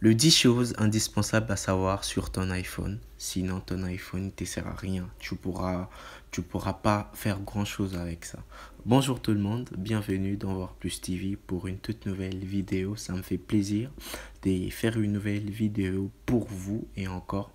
Le 10 choses indispensables à savoir sur ton iPhone. Sinon, ton iPhone ne te sert à rien. Tu pourras pas faire grand-chose avec ça. Bonjour tout le monde, bienvenue dans Voir Plus TV pour une toute nouvelle vidéo. Ça me fait plaisir de faire une nouvelle vidéo pour vous et encore.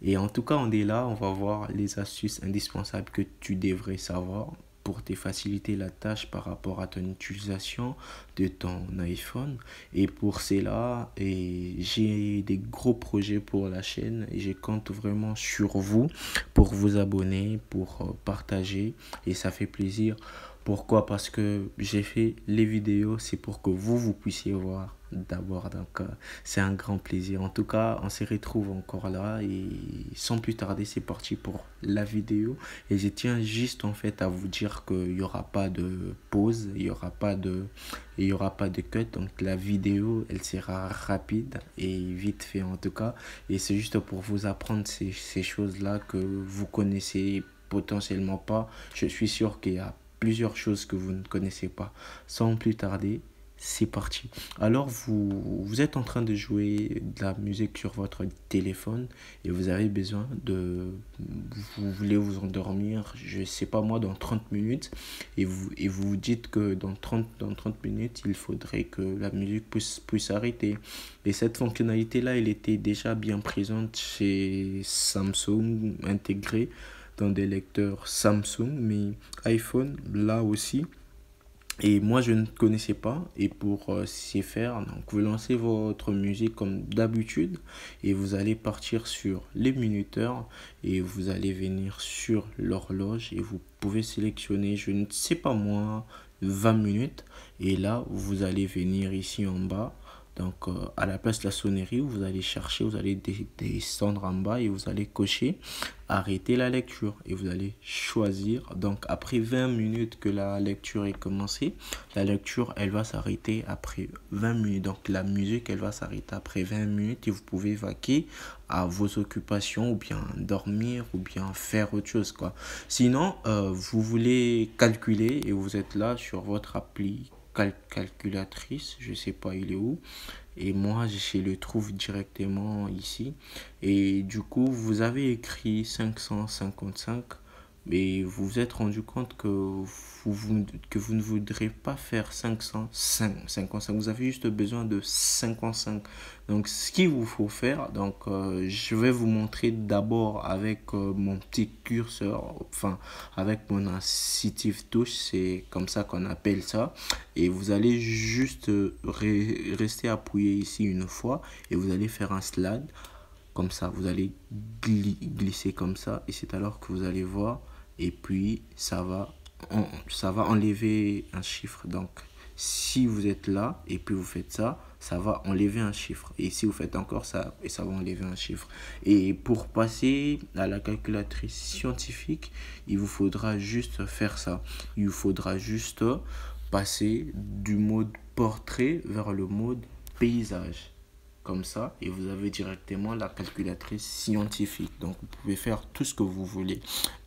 Et en tout cas, on est là, on va voir les astuces indispensables que tu devrais savoir pour te faciliter la tâche par rapport à ton utilisation de ton iPhone. Et pour cela, j'ai des gros projets pour la chaîne et je compte vraiment sur vous pour vous abonner, pour partager et ça fait plaisir. Pourquoi? Parce que j'ai fait les vidéos, c'est pour que vous puissiez voir d'abord. Donc, c'est un grand plaisir. En tout cas, on se retrouve encore là et sans plus tarder, c'est parti pour la vidéo. Et je tiens juste en fait à vous dire qu'il n'y aura pas de pause, il y aura pas de cut. Donc, la vidéo, elle sera rapide et vite fait en tout cas. Et c'est juste pour vous apprendre ces choses-là que vous connaissez potentiellement pas. Je suis sûr qu'il y a plusieurs choses que vous ne connaissez pas. Sans plus tarder, c'est parti. Alors, vous êtes en train de jouer de la musique sur votre téléphone et vous avez besoin de... Vous voulez vous endormir, je sais pas moi, dans 30 minutes. Et vous vous dites que dans 30 minutes, il faudrait que la musique puisse arrêter. Et cette fonctionnalité-là, elle était déjà bien présente chez Samsung, intégrée dans des lecteurs Samsung, mais iPhone là aussi. Et moi, je ne connaissais pas. Et pour s'y faire, donc, vous lancez votre musique comme d'habitude et vous allez partir sur les minuteurs et vous allez venir sur l'horloge et vous pouvez sélectionner, je ne sais pas moi, 20 minutes. Et là, vous allez venir ici en bas. Donc, à la place de la sonnerie, vous allez chercher, vous allez descendre en bas et vous allez cocher arrêter la lecture. Et vous allez choisir. Donc, après 20 minutes que la lecture est commencée, la lecture, elle va s'arrêter après 20 minutes. Donc, la musique, elle va s'arrêter après 20 minutes et vous pouvez vaquer à vos occupations ou bien dormir ou bien faire autre chose, quoi. Sinon, vous voulez calculer et vous êtes là sur votre appli calculatrice, je sais pas il est où, et moi je le trouve directement ici et du coup vous avez écrit 555 mais vous vous êtes rendu compte que vous ne voudrez pas faire 55. Vous avez juste besoin de 55. Donc, ce qu'il vous faut faire, donc, je vais vous montrer d'abord avec mon petit curseur, enfin, avec mon assistive touch, c'est comme ça qu'on appelle ça. Et vous allez juste rester appuyé ici une fois et vous allez faire un slide. Comme ça, vous allez glisser comme ça et c'est alors que vous allez voir et puis ça va enlever un chiffre. Donc, si vous êtes là et puis vous faites ça, ça va enlever un chiffre. Et si vous faites encore ça, et ça va enlever un chiffre. Et pour passer à la calculatrice scientifique, il vous faudra juste faire ça. Il vous faudra juste passer du mode portrait vers le mode paysage comme ça et vous avez directement la calculatrice scientifique. Donc vous pouvez faire tout ce que vous voulez.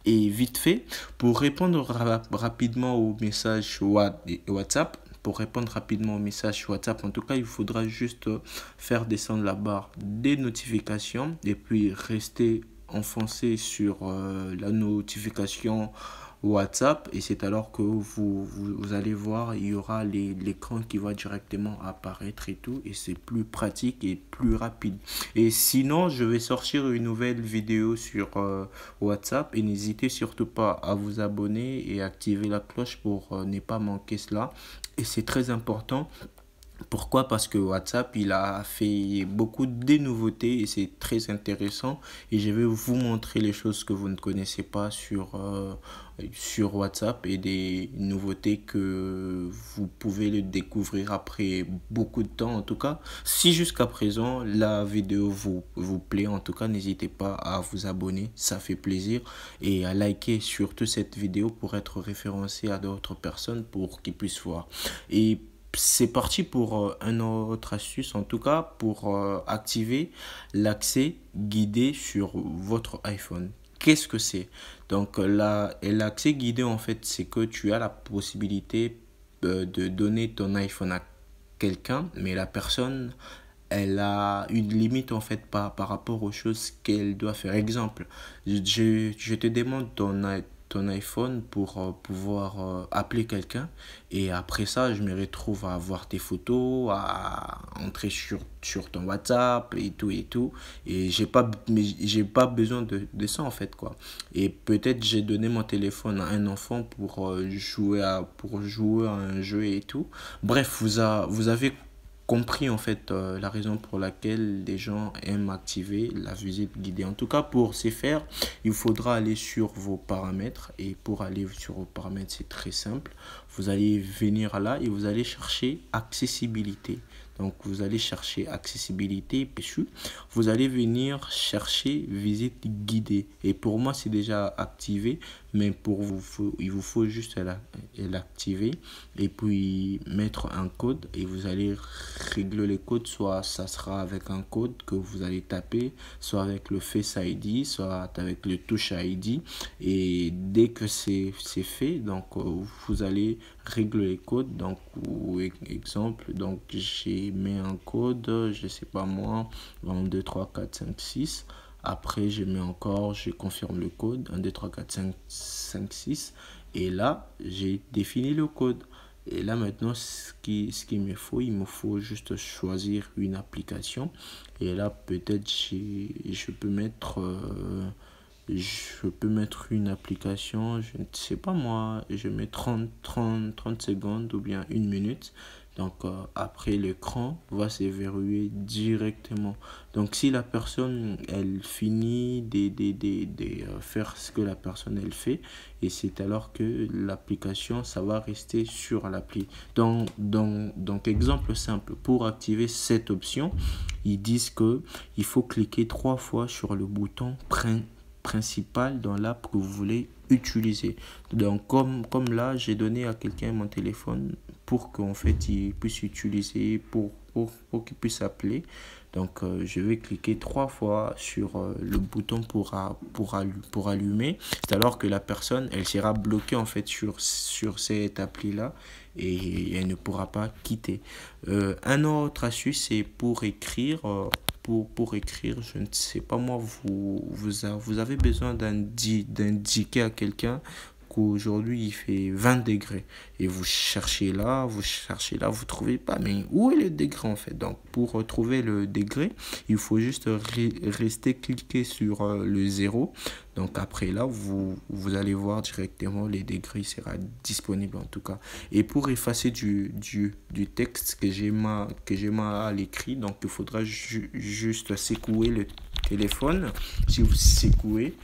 Et vite fait, pour répondre rapidement au message WhatsApp, en tout cas, il faudra juste faire descendre la barre des notifications et puis rester enfoncé sur la notification WhatsApp et c'est alors que vous allez voir, il y aura l'écran qui va directement apparaître et tout et c'est plus pratique et plus rapide. Et sinon, je vais sortir une nouvelle vidéo sur WhatsApp et n'hésitez surtout pas à vous abonner et activer la cloche pour ne pas manquer cela. Et c'est très important. Pourquoi? Parce que WhatsApp, il a fait beaucoup de nouveautés et c'est très intéressant. Et je vais vous montrer les choses que vous ne connaissez pas sur WhatsApp et des nouveautés que vous pouvez le découvrir après beaucoup de temps. En tout cas, si jusqu'à présent la vidéo vous plaît, en tout cas, n'hésitez pas à vous abonner, ça fait plaisir. Et à liker surtout cette vidéo pour être référencé à d'autres personnes pour qu'ils puissent voir. Et c'est parti pour un autre astuce, en tout cas pour activer l'accès guidé sur votre iPhone. Qu'est-ce que c'est? Donc l'accès guidé en fait c'est que tu as la possibilité de donner ton iPhone à quelqu'un mais la personne elle a une limite en fait par rapport aux choses qu'elle doit faire. Exemple, je te demande ton iPhone pour pouvoir appeler quelqu'un, et après ça je me retrouve à voir tes photos, à entrer sur ton WhatsApp et tout, et j'ai pas besoin de ça en fait quoi. Et peut-être j'ai donné mon téléphone à un enfant pour jouer à un jeu et tout. Bref, vous avez compris en fait la raison pour laquelle les gens aiment activer la visite guidée. En tout cas, pour ce faire, il faudra aller sur vos paramètres, et pour aller sur vos paramètres, c'est très simple. Vous allez venir là et vous allez chercher accessibilité. Donc vous allez chercher accessibilité péchu. Vous allez venir chercher visite guidée. Et pour moi, c'est déjà activé, mais pour vous, il vous faut juste l'activer et puis mettre un code, et vous allez régler les codes. Soit ça sera avec un code que vous allez taper, soit avec le Face ID, soit avec le Touch ID. Et dès que c'est fait, donc vous allez régler les codes. Donc exemple, donc j'ai mis un code, je sais pas moi, 1 2 3 4 5 6. Après je mets encore, je confirme le code 1 2 3 4 5 6, et là j'ai défini le code. Et là maintenant, ce qu'il me faut, il me faut juste choisir une application. Et là peut-être je peux mettre une application, je ne sais pas moi, je mets 30 secondes ou bien 1 minute. Donc après, l'écran va se verrouiller directement. Donc si la personne, elle finit de faire ce que la personne, elle fait, et c'est alors que l'application, ça va rester sur l'appli. Donc exemple simple, pour activer cette option, ils disent que il faut cliquer 3 fois sur le bouton principal dans l'app que vous voulez utiliser. Donc comme là, j'ai donné à quelqu'un mon téléphone pour qu'en fait il puisse utiliser, pour qu'il puisse appeler. Donc je vais cliquer 3 fois sur le bouton pour allumer. C'est alors que la personne, elle sera bloquée en fait sur cette appli là, et elle ne pourra pas quitter. Un autre astuce, c'est pour écrire. Pour écrire, je ne sais pas moi, vous avez besoin d'indiquer à quelqu'un qu'aujourd'hui il fait 20 degrés, et vous cherchez là, vous trouvez pas, mais où est le degré en fait? Donc pour retrouver le degré, il faut juste rester cliquer sur le 0. Donc après là, vous allez voir directement les degrés, sera disponible en tout cas. Et pour effacer du texte que j'ai mal à l'écrit, donc il faudra juste secouer le téléphone. Si vous secouez,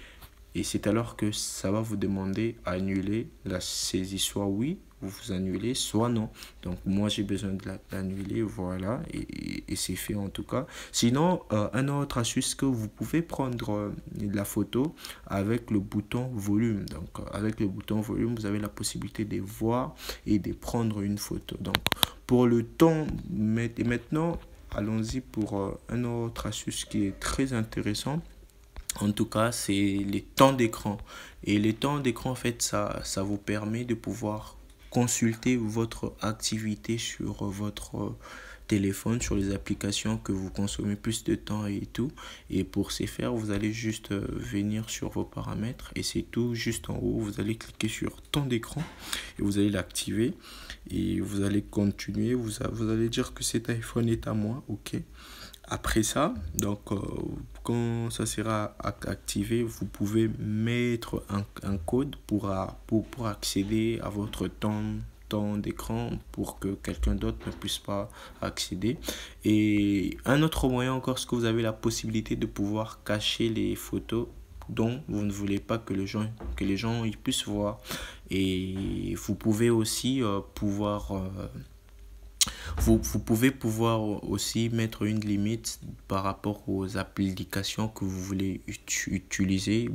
et c'est alors que ça va vous demander à annuler la saisie. Soit oui, vous annulez, soit non. Donc moi j'ai besoin de l'annuler, voilà, et c'est fait en tout cas. Sinon, un autre astuce, que vous pouvez prendre la photo avec le bouton volume. Donc avec le bouton volume, vous avez la possibilité de voir et de prendre une photo. Donc pour le temps, et maintenant, allons-y pour un autre astuce qui est très intéressant. En tout cas, c'est les temps d'écran. Et les temps d'écran, en fait, ça vous permet de pouvoir consulter votre activité sur votre téléphone, sur les applications que vous consommez plus de temps et tout. Et pour ce faire, vous allez juste venir sur vos paramètres, et c'est tout juste en haut. Vous allez cliquer sur temps d'écran et vous allez l'activer. Et vous allez continuer. Vous allez dire que cet iPhone est à moi. OK. Après ça, donc quand ça sera activé, vous pouvez mettre un code pour accéder à votre temps d'écran, pour que quelqu'un d'autre ne puisse pas accéder. Et un autre moyen encore, c'est que vous avez la possibilité de pouvoir cacher les photos dont vous ne voulez pas que les gens ils puissent voir. Et vous pouvez aussi vous pouvez pouvoir aussi mettre une limite par rapport aux applications que vous voulez utiliser,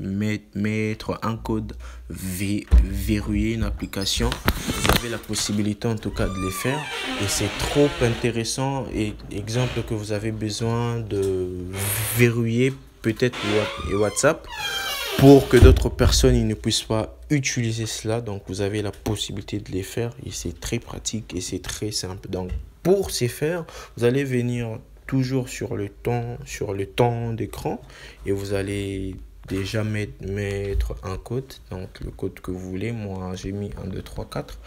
mettre un code, verrouiller une application. Vous avez la possibilité en tout cas de les faire, et c'est trop intéressant. Et exemple, que vous avez besoin de verrouiller peut-être WhatsApp, pour que d'autres personnes ils ne puissent pas utiliser cela. Donc vous avez la possibilité de les faire, et c'est très pratique et c'est très simple. Donc pour ces faire, vous allez venir toujours sur le temps d'écran et vous allez déjà mettre un code, donc le code que vous voulez. Moi, j'ai mis 1, 2, 3, 4.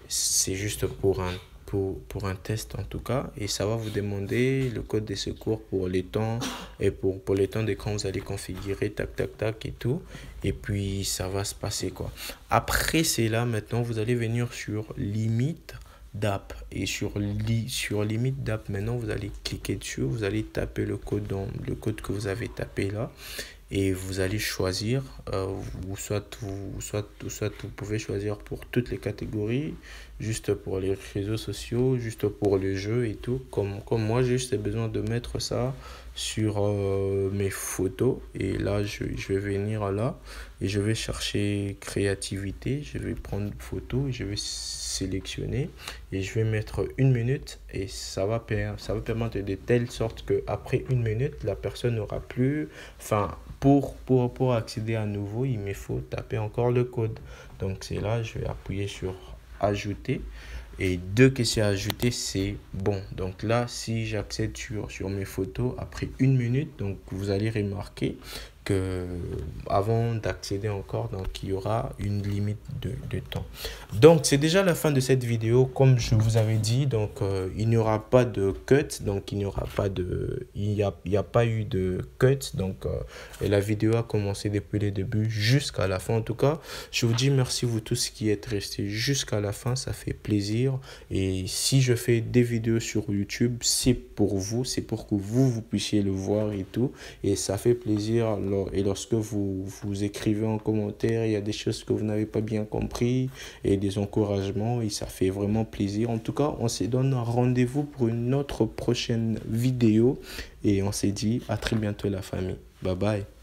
C'est juste pour un test en tout cas. Et ça va vous demander le code des secours pour les temps. Et pour les temps d'écran, vous allez configurer tac, tac, tac et tout. Et puis, ça va se passer quoi. Après, c'est là, maintenant, vous allez venir sur limite d'app. Et sur limite d'app, maintenant, vous allez cliquer dessus. Vous allez taper le code que vous avez tapé là. Et vous allez choisir, soit vous pouvez choisir pour toutes les catégories, juste pour les réseaux sociaux, juste pour le jeu et tout. Comme moi, j'ai juste besoin de mettre ça sur mes photos. Et là, je vais venir là et je vais chercher créativité. Je vais prendre photo et je vais sélectionner et je vais mettre 1 minute et ça va permettre de telle sorte que après 1 minute, la personne n'aura plus, enfin, pour accéder à nouveau, il me faut taper encore le code. Donc, c'est là, je vais appuyer sur ajouter. Et dès que c'est ajouté, c'est bon. Donc là, si j'accède sur mes photos, après 1 minute, donc vous allez remarquer que avant d'accéder encore, donc il y aura une limite de temps. Donc c'est déjà la fin de cette vidéo. Comme je vous avais dit, donc il n'y aura pas de cut, donc il n'y aura pas de, il y a pas eu de cut. Donc et la vidéo a commencé depuis le début jusqu'à la fin. En tout cas, je vous dis merci vous tous qui êtes restés jusqu'à la fin, ça fait plaisir. Et si je fais des vidéos sur YouTube, c'est pour vous, c'est pour que vous puissiez le voir et tout. Et ça fait plaisir. Et lorsque vous écrivez en commentaire, il y a des choses que vous n'avez pas bien compris et des encouragements et ça fait vraiment plaisir. En tout cas, on se donne rendez-vous pour une autre prochaine vidéo et on s'est dit à très bientôt la famille. Bye bye.